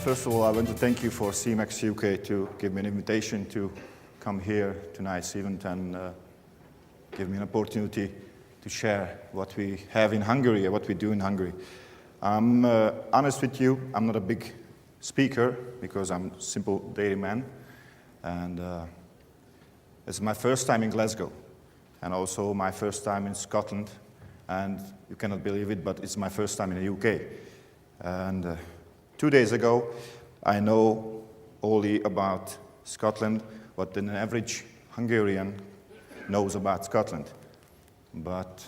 First of all, I want to thank you for Semex UK to give me an invitation to come here tonight's event and give me an opportunity to share what we have in Hungary and what we do in Hungary. I'm honest with you, I'm not a big speaker because I'm a simple dairy man, and it's my first time in Glasgow and also my first time in Scotland, and you cannot believe it, but it's my first time in the UK. And 2 days ago, I know only about Scotland what an average Hungarian knows about Scotland. But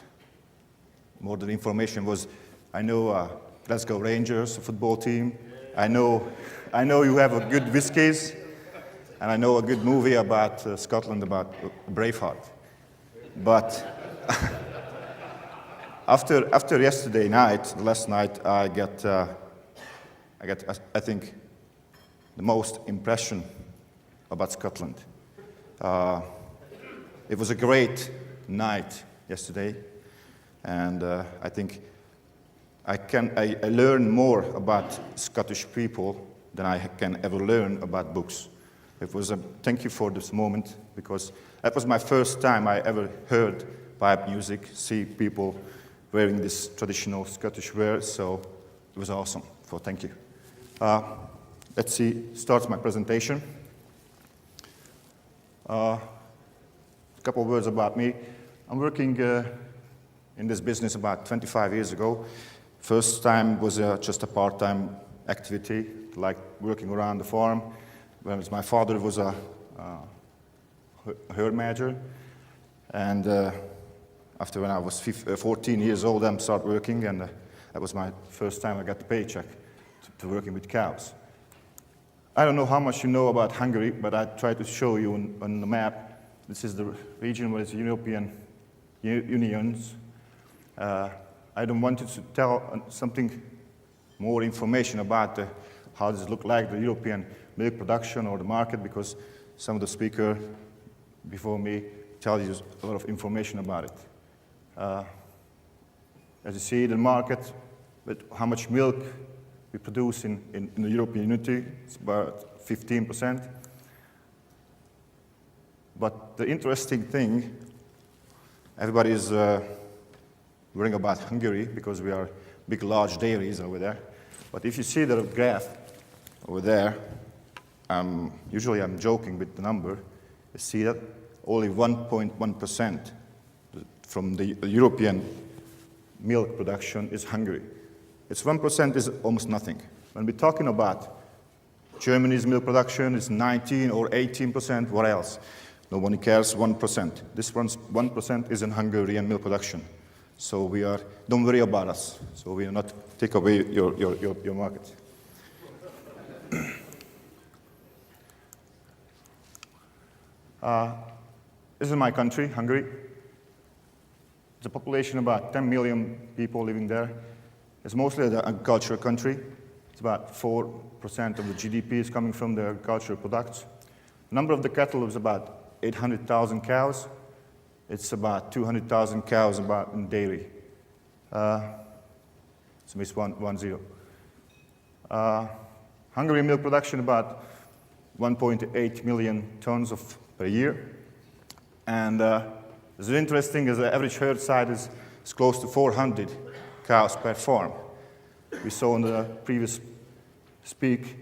more than information was, I know Glasgow Rangers, a football team. I know you have a good whiskies, and I know a good movie about Scotland, about Braveheart. But after yesterday night, last night, I got, I think, the most impression about Scotland. It was a great night yesterday, and I think I learn more about Scottish people than I can ever learn about books. It was thank you for this moment, because that was my first time I ever heard pipe music, see people wearing this traditional Scottish wear, so it was awesome. So thank you. Let's start my presentation. A couple of words about me. I'm working in this business about 25 years ago. First time was just a part-time activity, like working around the farm. Whereas my father was a herd manager, and after when I was 14 years old, I started working, and that was my first time I got the paycheck to working with cows. I don't know how much you know about Hungary, but I try to show you on the map. This is the region where it's European Unions. I don't want you to tell something more information about how does it look like, the European milk production or the market, because some of the speakers before me tell you a lot of information about it. As you see, the market, with how much milk we produce in the European Unity, it's about 15%. But the interesting thing, everybody is worrying about Hungary because we are big, large dairies over there. But if you see the graph over there, usually I'm joking with the number, you see that only 1.1% from the European milk production is Hungary. It's 1% is almost nothing. When we're talking about Germany's milk production is 19 or 18%, what else? Nobody cares, 1%. This 1% is in Hungarian milk production. So don't worry about us. So we will not take away your market. This is my country, Hungary. It's a population of about 10 million people living there. It's mostly an agricultural country. It's about 4% of the GDP is coming from the agricultural products. The number of the cattle is about 800,000 cows. It's about 200,000 cows about in dairy. So it's 1-0. Hungary milk production about 1.8 million tons per year. And it's interesting is the average herd size is close to 400 cows per farm. We saw in the previous speak,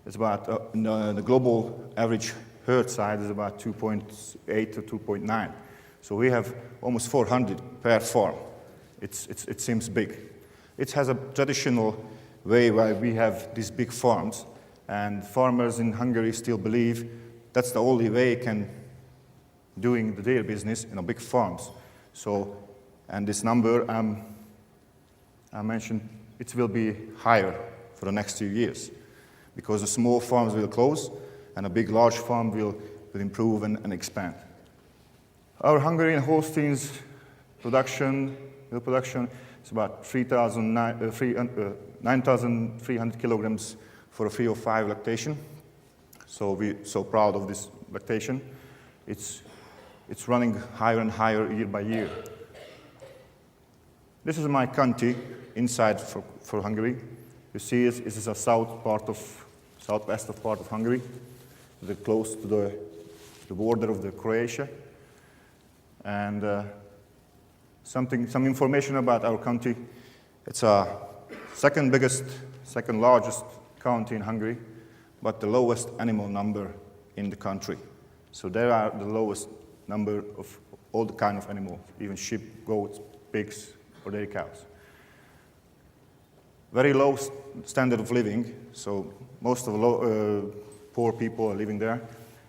it's about the global average herd size is about 2.8 to 2.9. So we have almost 400 per farm. It seems big. It has a traditional way why we have these big farms, and farmers in Hungary still believe that's the only way can doing the dairy business in a big farms. So, and this number I mentioned, it will be higher for the next 2 years, because the small farms will close and a big, large farm will improve and expand. Our Hungarian Holsteins milk production is about 9,300 kilograms for a 3 or 5 lactation. So we're so proud of this lactation. It's running higher and higher year by year. This is my country inside for Hungary. You see, this is a south part of southwest of part of Hungary. They're close to the border of the Croatia. And some information about our county. It's a second largest county in Hungary, but the lowest animal number in the country. So there are the lowest number of all the kind of animals, even sheep, goats, pigs, or dairy cows. Very low standard of living, so most of the poor people are living there.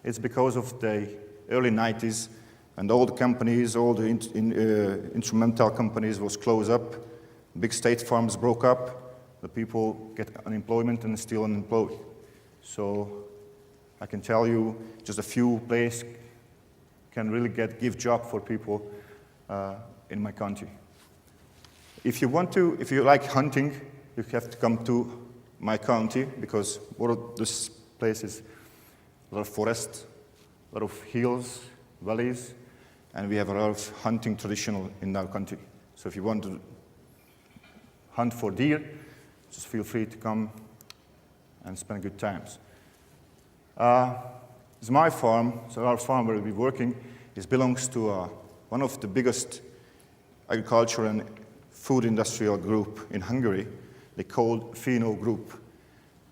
It's because of the early 90s, and all the companies, all the instrumental companies was closed up, big state farms broke up, the people get unemployment and still unemployed. So I can tell you just a few places can really give job for people in my country. If you like hunting, you have to come to my county because one of this place is a lot of forest, a lot of hills, valleys, and we have a lot of hunting traditional in our country. So if you want to hunt for deer, just feel free to come and spend good times. It's my farm, so our farm where we're working belongs to one of the biggest agriculture and food industrial group in Hungary. They called Fino Group.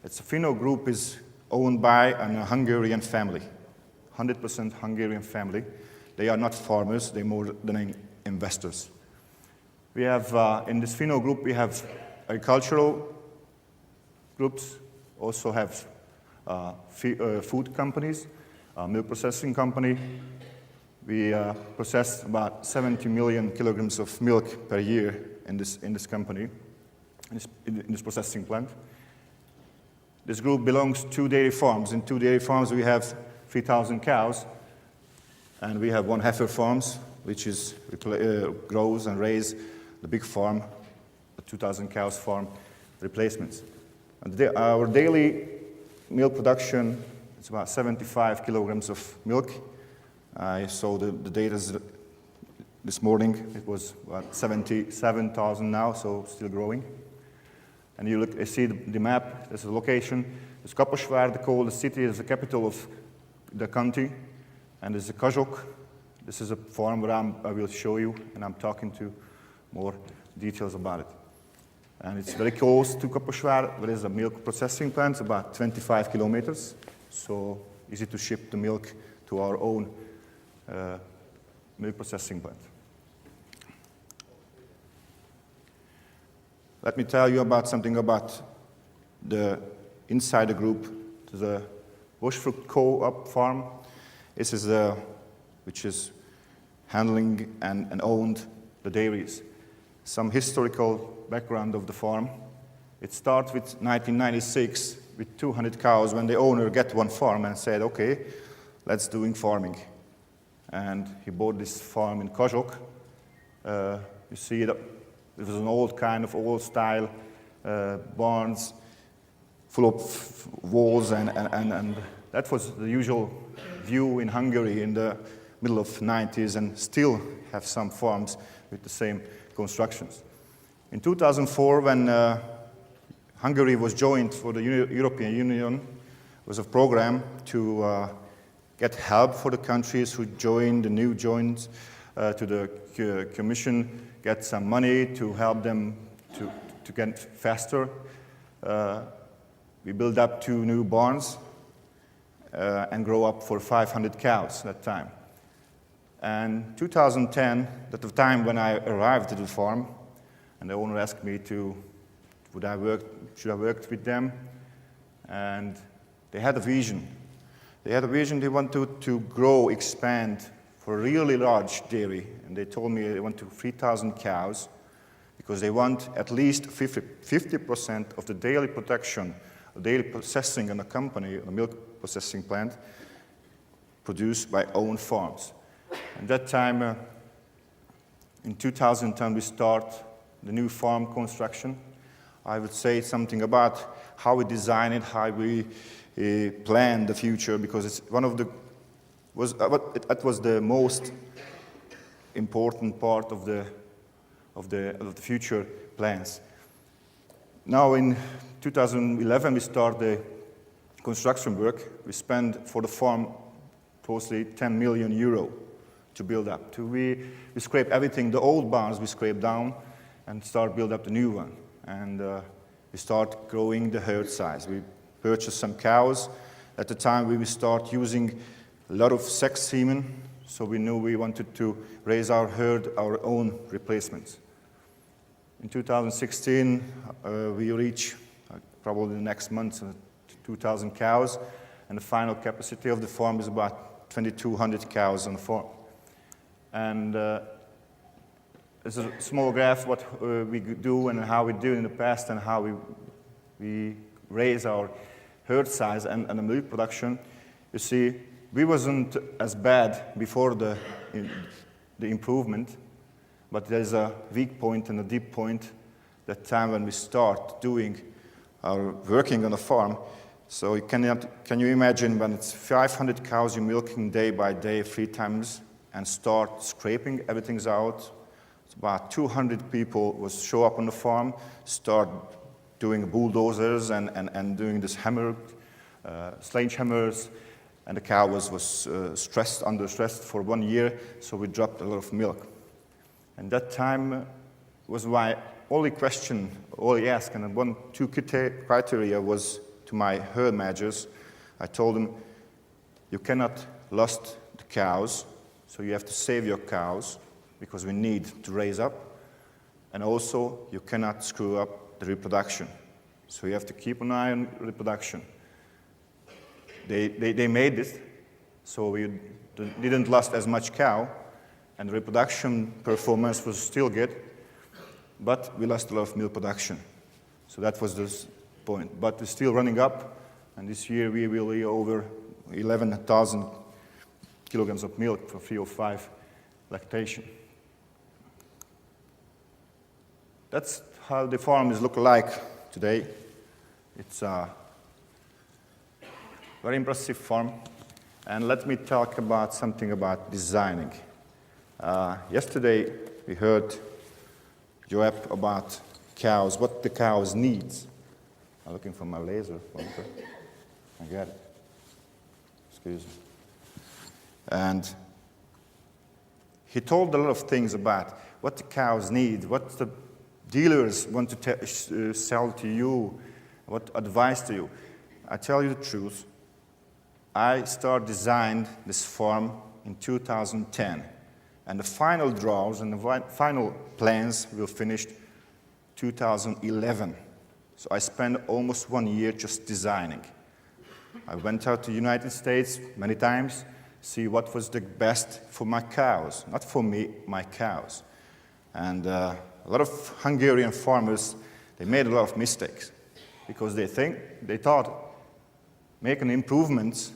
It's a Fino Group is owned by a Hungarian family, 100% Hungarian family. They are not farmers, they're more than investors. We have, in this Fino Group, we have agricultural groups, also have food companies, milk processing company. We process about 70 million kilograms of milk per year in this company, in this processing plant. This group belongs to dairy farms. In 2 dairy farms, we have 3,000 cows, and we have 1 heifer farms, which grows and raises the big farm, the 2,000 cows farm replacements. And our daily milk production is about 75 kilograms of milk. I saw the data this morning. It was about 77,000 now, so still growing. And you see the map. There's a location. There's Kaposvár, the city, is the capital of the county, and there's a Kazsok. This is a farm where I will show you, and I'm talking to more details about it. And it's very close to Kaposvár. There is a milk processing plant, about 25 kilometers, so easy to ship the milk to our own milk processing plant. Let me tell you about something about the insider group, the Bushfruit Co-op farm. This is which is handling and owned the dairies. Some historical background of the farm. It starts with 1996 with 200 cows when the owner got one farm and said, okay, let's do farming. And he bought this farm in Kazsok. You see it was an old style barns full of walls, and that was the usual view in Hungary in the middle of the 90s, and still have some farms with the same constructions. In 2004, when Hungary was joined for the European Union, was a program to get help for the countries who joined, the new joins to the Commission, get some money to help them to get faster. We built up 2 new barns and grow up for 500 cows that time. And 2010, at the time when I arrived at the farm, and the owner asked me should I work with them? And they had a vision. They wanted to grow, expand for a really large dairy. And they told me they want 3,000 cows because they want at least 50% of the daily production, daily processing in a company, a milk processing plant, produced by own farms. At that time, in 2010, we start the new farm construction. I would say something about how we design it, how we plan the future, because it's it was the most important part of the future plans. Now in 2011 we start the construction work, we spent for the farm closely 10 million euro to build up. We scrape everything, the old barns we scrape down and start build up the new one. And we start growing the herd size. We purchased some cows. At the time we start using a lot of sex semen, so we knew we wanted to raise our herd, our own replacements. In 2016, we reach probably the next month 2,000 cows, and the final capacity of the farm is about 2,200 cows on the farm. And it's a small graph what we do and how we do in the past and how we raise our herd size and the milk production. You see, we wasn't as bad before the improvement, but there's a weak point and a deep point that time when we start doing our working on the farm. So can you imagine when it's 500 cows you're milking day by day 3 times and start scraping everything's out? It's about 200 people will show up on the farm, start doing bulldozers and doing this hammer, sledgehammers, and the cow was under stress for 1 year, so we dropped a lot of milk. And that time was my only question, only ask, and 2 criteria was to my herd managers. I told them, you cannot lose the cows, so you have to save your cows, because we need to raise up, and also you cannot screw up the reproduction. So you have to keep an eye on reproduction. They made it, so we didn't lose as much cow, and the reproduction performance was still good, but we lost a lot of milk production. So that was the point. But we're still running up, and this year we will be over 11,000 kilograms of milk for 3 or 5 lactation. That's how the farm is looking like today. It's a very impressive farm. And let me talk about something about designing. Yesterday we heard Joab about cows, what the cows need. I'm looking for my laser pointer. I got it. Excuse me. And he told a lot of things about what the cows need, what the dealers want to sell to you, what advice to you. I tell you the truth. I designed this farm in 2010, and the final draws and the final plans were finished 2011. So I spent almost 1 year just designing. I went out to the United States many times, see what was the best for my cows, not for me, my cows. And a lot of Hungarian farmers, they made a lot of mistakes because they thought making improvements,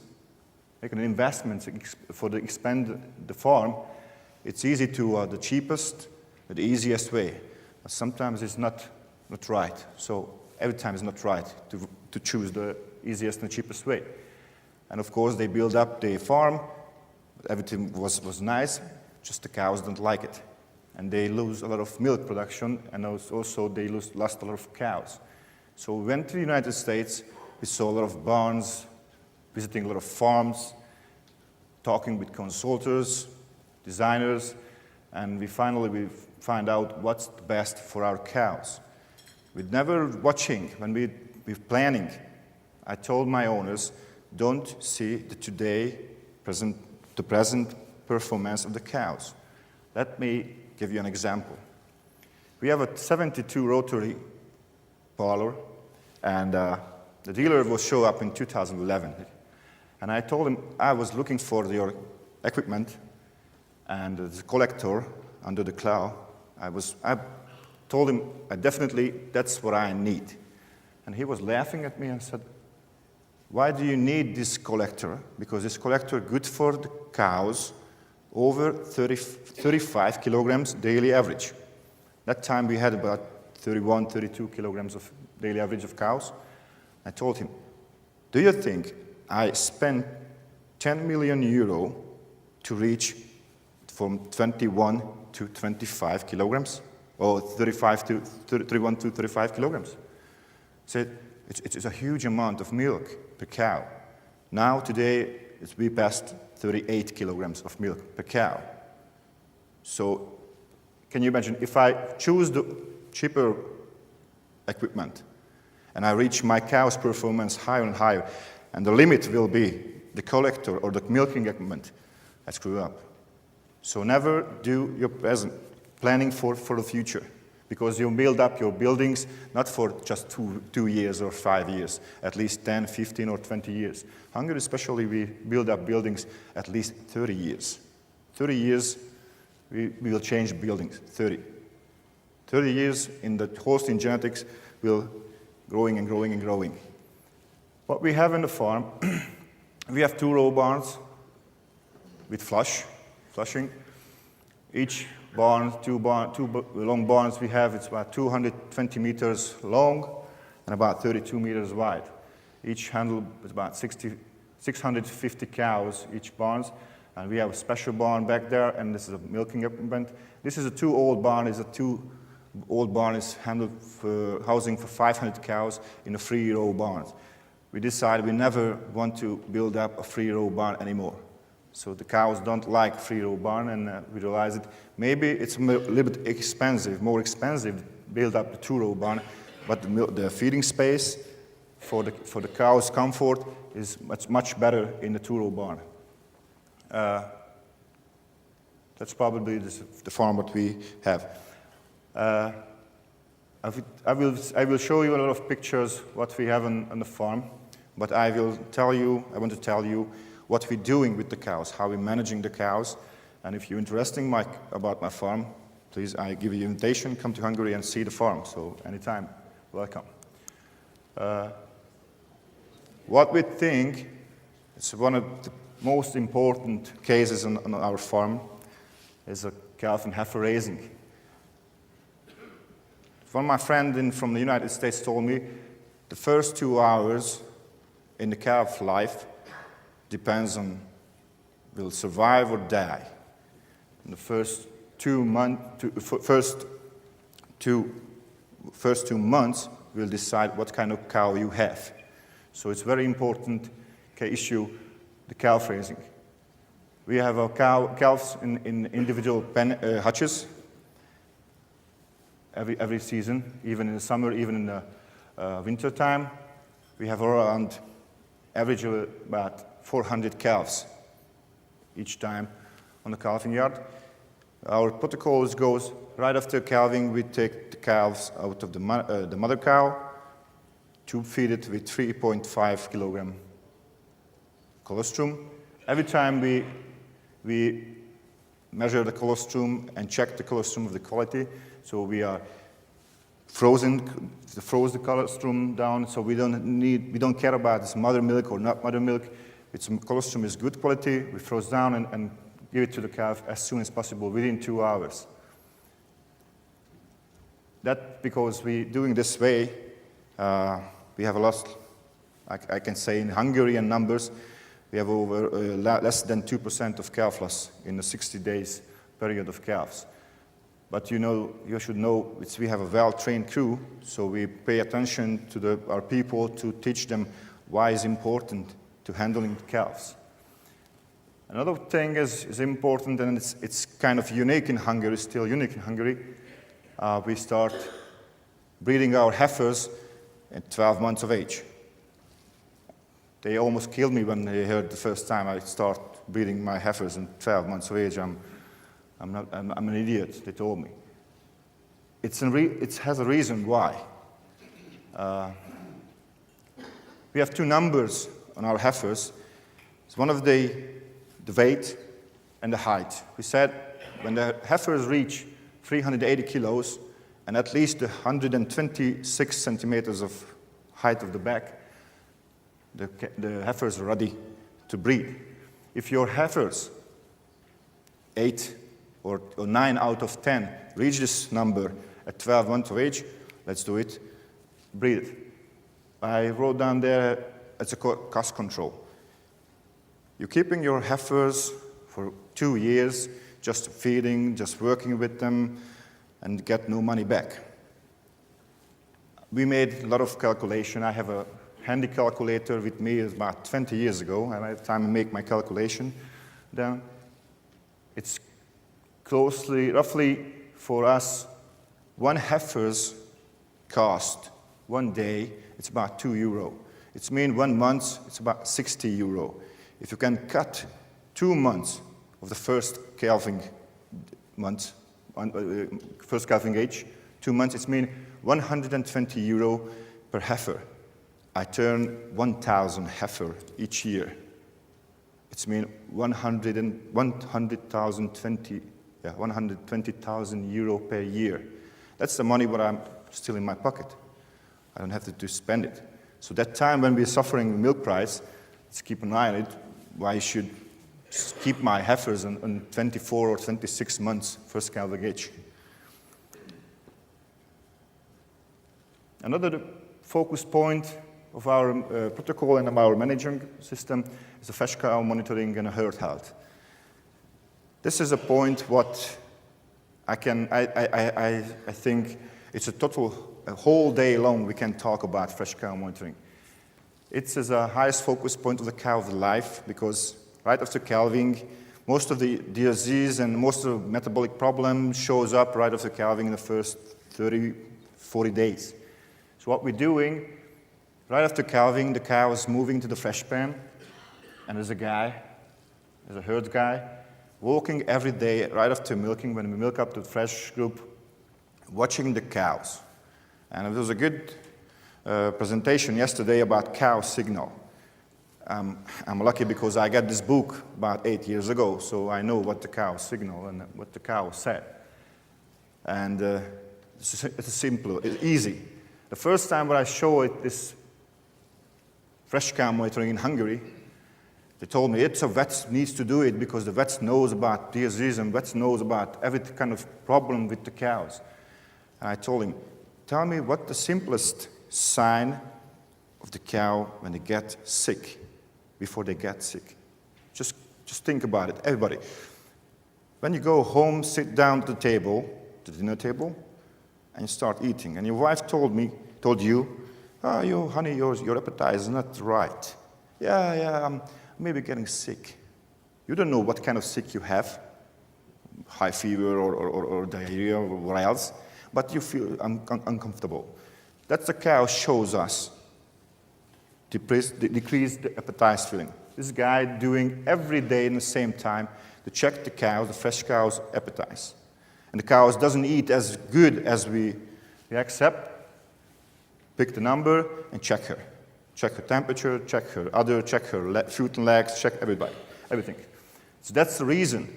making investments for the expand the farm, it's easy to the cheapest, the easiest way. But sometimes it's not right. So every time it's not right to choose the easiest and cheapest way. And of course they build up the farm, everything was nice, just the cows don't like it. And they lose a lot of milk production, and also they lost a lot of cows. So we went to the United States, we saw a lot of barns, visiting a lot of farms, talking with consultants, designers, and we find out what's the best for our cows. With never watching, when we're planning, I told my owners, don't see the present performance of the cows. Let me give you an example. We have a 72 rotary parlor, and the dealer will show up in 2011. And I told him I was looking for your equipment and the collector under the cloud. I told him that's what I need. And he was laughing at me and said, why do you need this collector? Because this collector is good for the cows over 35 kilograms daily average. That time we had about 31, 32 kilograms of daily average of cows. I told him, do you think I spent 10 million euro to reach from 21 to 25 kilograms? Or 31 to 35 kilograms? I said, it's a huge amount of milk per cow. Now, today, we passed 38 kilograms of milk per cow. So, can you imagine, if I choose the cheaper equipment, and I reach my cow's performance higher and higher, and the limit will be the collector or the milking equipment, I screw up. So never do your present planning for the future, because you build up your buildings not for just 2 years or 5 years, at least 10, 15, or 20 years. Hungary especially, we build up buildings at least 30 years. 30 years, we will change buildings, 30. 30 years in the Holstein genetics will growing and growing and growing. What we have in the farm, we have 2 row barns with flushing. Each barn, two long barns we have, it's about 220 meters long and about 32 meters wide. Each handle is about 650 cows, each barns. And we have a special barn back there, and this is a milking equipment. This is a 2 old barn. It's a 2 old barn is handled for housing for 500 cows in a 3-row barn. We decided we never want to build up a 3-row barn anymore. So the cows don't like 3-row barn, and we realized that maybe it's a little bit expensive, more expensive to build up the 2-row barn, but the feeding space for the cows' comfort is much better in the 2-row barn. That's probably the farm that we have. I will show you a lot of pictures what we have on the farm, but I want to tell you what we're doing with the cows, how we're managing the cows. And if you're interested about my farm, please, I give you an invitation, come to Hungary and see the farm. So anytime, welcome. What we think is one of the most important cases on our farm is a calf and heifer raising. One of my friends from the United States told me the first 2 hours in the calf life depends on will survive or die. In the first 2 months will decide what kind of cow you have. So it's very important issue, the calf raising. We have our calves in individual hutches every season, even in the summer, even in the winter time. We have around average about 400 calves each time on the calving yard. Our protocol goes right after calving, we take the calves out of the mother cow to feed it with 3.5 kilogram colostrum. Every time we measure the colostrum and check the colostrum of the quality, so we are froze the colostrum down, so we don't care about this mother milk or not mother milk. Its colostrum is good quality. We froze down and give it to the calf as soon as possible, within 2 hours. That because we doing this way, we have a lot. I can say in Hungarian numbers, we have over less than 2% of calf loss in the 60 days period of calves. But you should know we have a well-trained crew, so we pay attention to our people to teach them why it's important to handling calves. Another thing is important, and it's kind of unique in Hungary, still unique in Hungary. We start breeding our heifers at 12 months of age. They almost killed me when they heard the first time I start breeding my heifers at 12 months of age. I'm an idiot, they told me. It has a reason why. We have 2 numbers on our heifers. It's one of the weight and the height. We said when the heifers reach 380 kilos and at least 126 centimeters of height of the back, the heifers are ready to breed. If your heifers 8 or 9 out of 10 reach this number at 12 months of age, let's do it, breed it. I wrote down there, it's a cost control. You're keeping your heifers for 2 years, just feeding, just working with them, and get no money back. We made a lot of calculation. I have a handy calculator with me is about 20 years ago, and by the time I make my calculation, then it's roughly for us, one heifer's cost, one day, it's about €2. It means 1 month, it's about €60. If you can cut 2 months of the first calving month, first calving age, 2 months, it means €120 per heifer. I turn 1,000 heifer each year. It means 120,000 euro per year. That's the money what I'm still in my pocket. I don't have to spend it. So that time when we're suffering the milk price, let's keep an eye on it. Why I should keep my heifers on 24 or 26 months first calving age. Another focus point of our protocol and of our managing system is the fresh cow monitoring and herd health. This is a point what I think it's a whole day long we can talk about fresh cow monitoring. It's the highest focus point of the cow's life because right after calving, most of the disease and most of the metabolic problem shows up right after calving in the first 30, 40 days. So what we're doing, right after calving, the cow is moving to the fresh pen, and there's a herd guy, walking every day right after milking, when we milk up to the fresh group, watching the cows. And it was a good presentation yesterday about cow signal. I'm lucky because I got this book about 8 years ago, so I know what the cow signal and what the cow said. And it's simple, it's easy. The first time when I showed this fresh cow monitoring in Hungary, they told me it's a vet needs to do it because the vet knows about disease and vet knows about every kind of problem with the cows. And I told him, tell me what the simplest sign of the cow when they get sick, before they get sick. Just think about it, everybody. When you go home, sit down at the table, the dinner table, and you start eating. And your wife told you, oh, honey, your appetite is not right. Yeah, I'm maybe getting sick. You don't know what kind of sick you have, high fever or diarrhea or what else, but you feel uncomfortable. That's the cow shows us decreased appetite feeling. This guy doing every day in the same time to check the fresh cow's appetite. And the cows doesn't eat as good as we accept. Pick the number and check her. Check her temperature, check her foot and legs, check everything. So that's the reason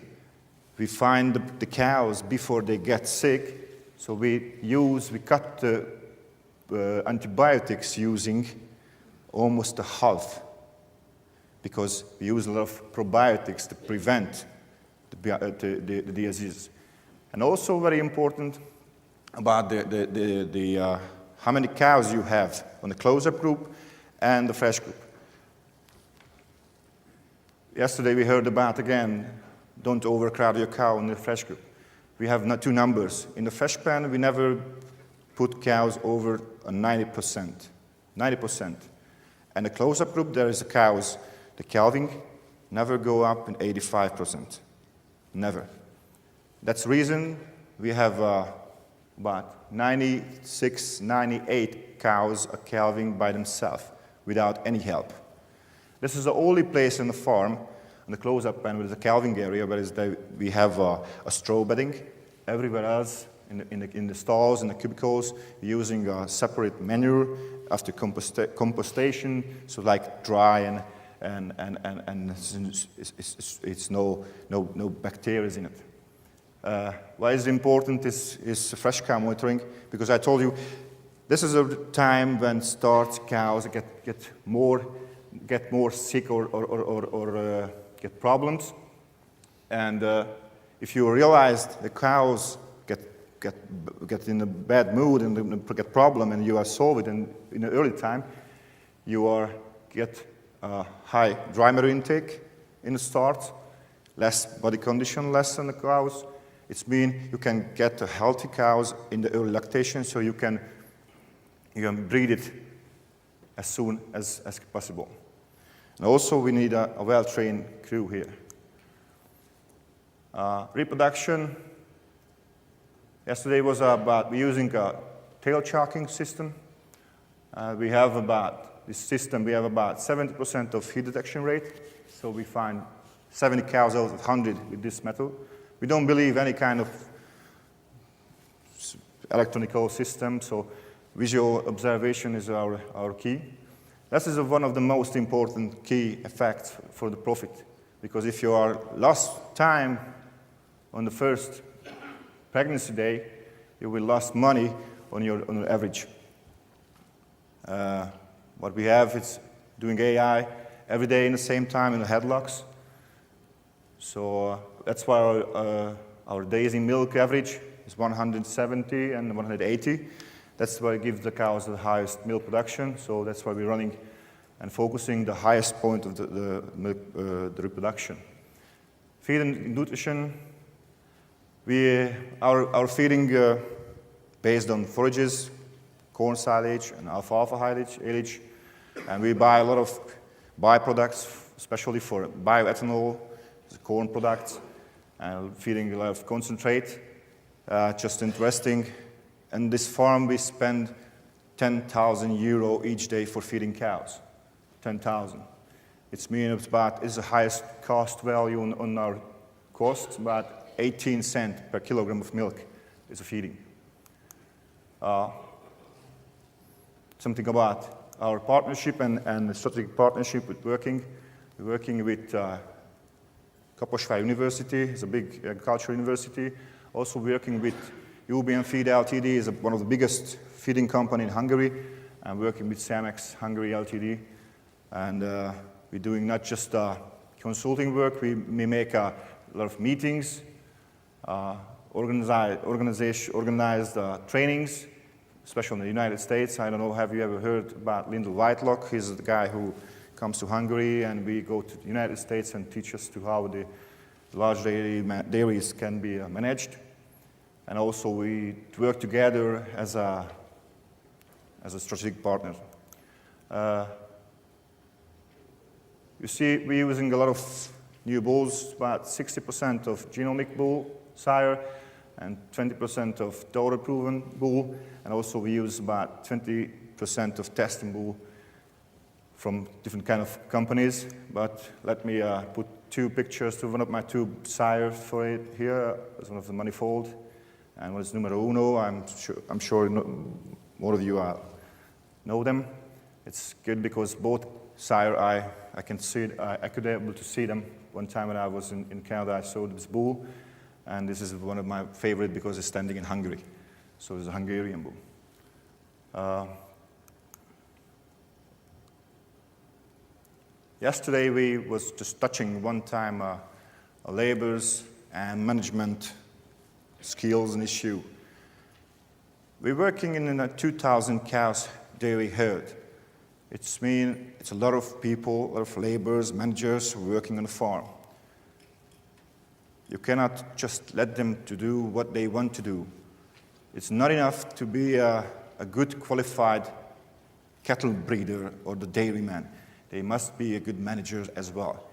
we find the cows before they get sick. So we cut the antibiotics using almost a half because we use a lot of probiotics to prevent the disease. And also very important about how many cows you have on the close-up group and the fresh group. Yesterday we heard about, again, don't overcrowd your cow in the fresh group. We have 2 numbers. In the fresh pen, we never put cows over 90%. 90%. And the close-up group, there is the cows, the calving, never go up in 85%. Never. That's the reason we have about 96, 98 cows are calving by themselves without any help. This is the only place in the farm, on the close-up pen, with the calving area, where we have a straw bedding. Everywhere else, in the stalls, in the cubicles, using a separate manure after compostation, so like dry and it's no bacteria in it. Why is it important is fresh cow monitoring, because I told you this is a time when cows get more sick or get problems, and if you realize the cows get in a bad mood and get problem, and you are solve it in an early time, you get high dry matter intake in the start, less body condition, less on the cows. It means you can get a healthy cows in the early lactation, so you can breed it as soon as possible. And also we need a well-trained crew here. Reproduction. Yesterday was about using a tail chalking system. We have about 70% of heat detection rate. So we find 70 cows out of 100 with this method. We don't believe any kind of electronical system, so visual observation is our key. This is one of the most important key effects for the profit, because if you are lost time on the first pregnancy day, you will lose money on your average. What we have is doing AI every day in the same time in the headlocks. So that's why our days in milk average is 170 and 180. That's why it gives the cows the highest milk production. So that's why we're running and focusing the highest point of the reproduction. Feed and nutrition. Our feeding based on forages, corn silage and alfalfa silage, and we buy a lot of byproducts, especially for bioethanol, the corn products, and feeding a lot of concentrate. Just interesting. And this farm, we spend 10,000 euro each day for feeding cows. 10,000. It's the highest cost value on our costs, about 18 cents per kilogram of milk is a feeding. Something about our partnership and the strategic partnership with working. We're working with Kaposvár University, it's a big agricultural university. Also working with UBM Feed Ltd, is one of the biggest feeding company in Hungary. I'm working with Semex Hungary Ltd. And we're doing not just consulting work, we make a lot of meetings, organized trainings, especially in the United States. I don't know, have you ever heard about Lyndall Whitelock? He's the guy who comes to Hungary, and we go to the United States and teach us to how the large dairies can be managed. And also we work together as a strategic partner. You see, we're using a lot of new bulls, about 60% of genomic bull sire and 20% of daughter-proven bull, and also we use about 20% of testing bull from different kind of companies. But let me put two pictures to one of my two sires for it here. There's one of the manifold, and one is numero uno. I'm sure more of you know them. It's good because both sire I can see it. I could be able to see them. One time when I was in Canada, I saw this bull, and this is one of my favorite because it's standing in Hungary. So it's a Hungarian bull. Yesterday we was just touching one time labors and management skills and issue. We're working in a 2,000 cows dairy herd. It's a lot of people, a lot of laborers, managers working on the farm. You cannot just let them to do what they want to do. It's not enough to be a good qualified cattle breeder or the dairyman. They must be a good manager as well.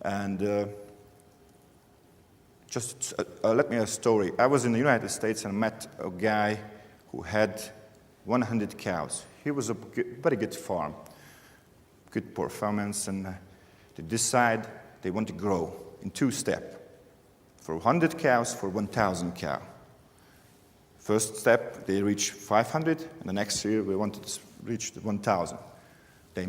And let me a story. I was in the United States and met a guy who had 100 cows. He was a very good farm, good performance, and they decide they want to grow in two steps. For 100 cows, for 1,000 cow. First step, they reach 500, and the next year we wanted to reach the 1,000. They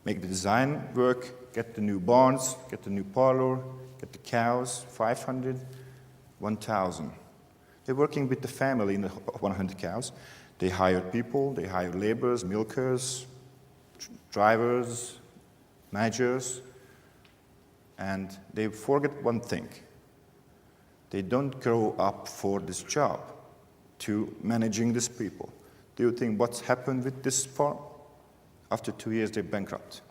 make the design work, get the new barns, get the new parlor, get the cows, 500, 1,000. They're working with the family in the 100 cows. They hire people, they hire laborers, milkers, drivers, managers, and they forget one thing. They don't grow up for this job, to managing these people. Do you think what's happened with this farm? After 2 years, they're bankrupt.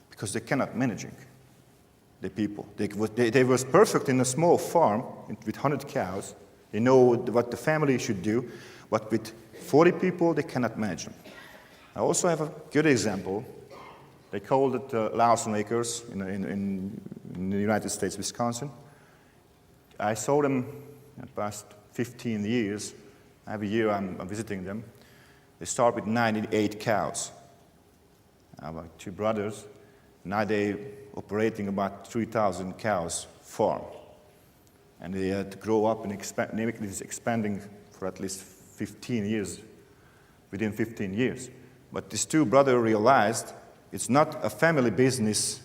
Because they cannot manage the people. They were perfect in a small farm with 100 cows. They know what the family should do, but with 40 people, they cannot manage them. I also have a good example. They called it Lawson Lakers in the United States, Wisconsin. I saw them in the past 15 years. Every year I'm visiting them. They start with 98 cows. I have 2 brothers. Now they're operating about 3,000 cows farm. And they had to grow up and make this expanding for at least 15 years, within 15 years. But these 2 brothers realized it's not a family business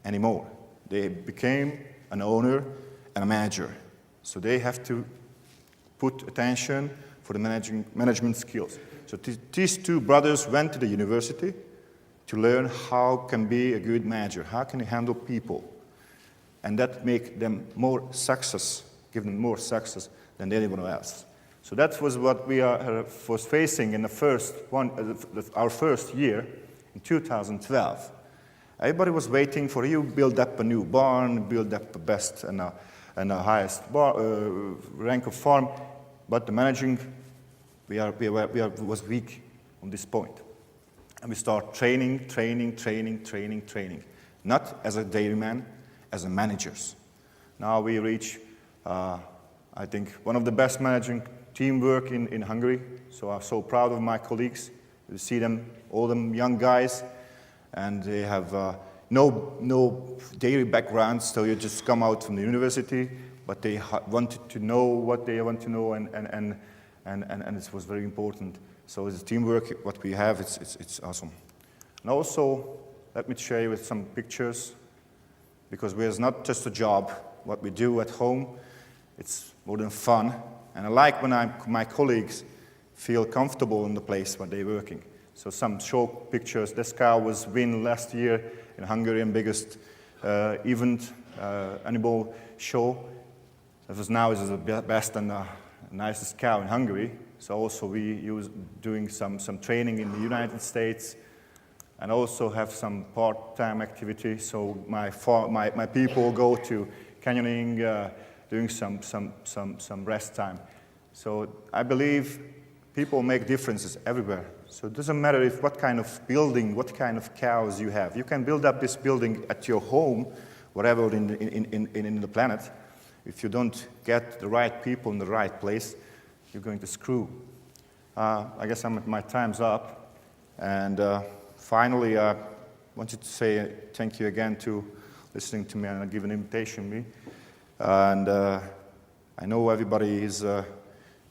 anymore. They became an owner and a manager. So they have to put attention for the management skills. So these 2 brothers went to the university to learn how can be a good manager, how can you handle people. And that make them more success, give them more success than anyone else. So that was what we was facing in the first our first year in 2012. Everybody was waiting for you build up a new barn, build up the best and the highest rank of farm, but the managing was weak on this point. And we start training, not as a dairyman, as a managers. Now we reach, I think, one of the best managing teamwork in Hungary. So I'm so proud of my colleagues. You see them, all them young guys, and they have no dairy background, so you just come out from the university, but they wanted to know what they want to know, and it was very important. So the teamwork, what we have, it's awesome. And also, let me share you with some pictures, because it's not just a job, what we do at home, it's more than fun. And I like when my colleagues feel comfortable in the place where they're working. So some show pictures. This cow was win last year in Hungary, and biggest event, animal show. It was now is the best and nicest cow in Hungary. So also we doing some training in the United States, and also have some part-time activity. So my people go to canyoning, doing some rest time. So I believe people make differences everywhere. So it doesn't matter what kind of building, what kind of cows you have. You can build up this building at your home, wherever in the planet. If you don't get the right people in the right place, you're going to screw. I guess my time's up. And finally, I wanted to say thank you again to listening to me and give an invitation to me. And I know everybody is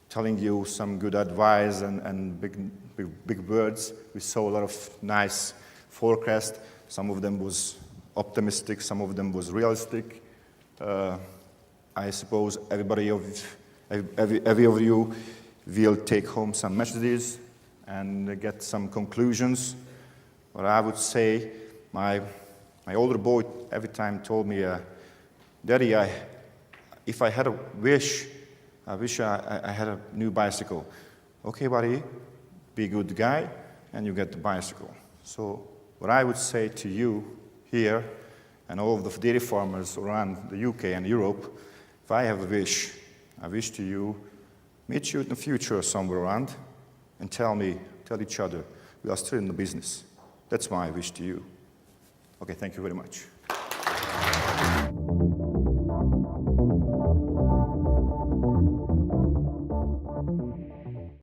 telling you some good advice and big words. We saw a lot of nice forecasts. Some of them was optimistic, some of them was realistic. I suppose every of you will take home some messages and get some conclusions. But I would say my older boy every time told me, Daddy, if I had a wish, I wish I had a new bicycle. Okay, buddy, be a good guy, and you get the bicycle. So what I would say to you here, and all of the dairy farmers around the UK and Europe, if I have a wish, I wish to you, meet you in the future somewhere around, and tell each other, we are still in the business. That's my wish to you. Okay, thank you very much.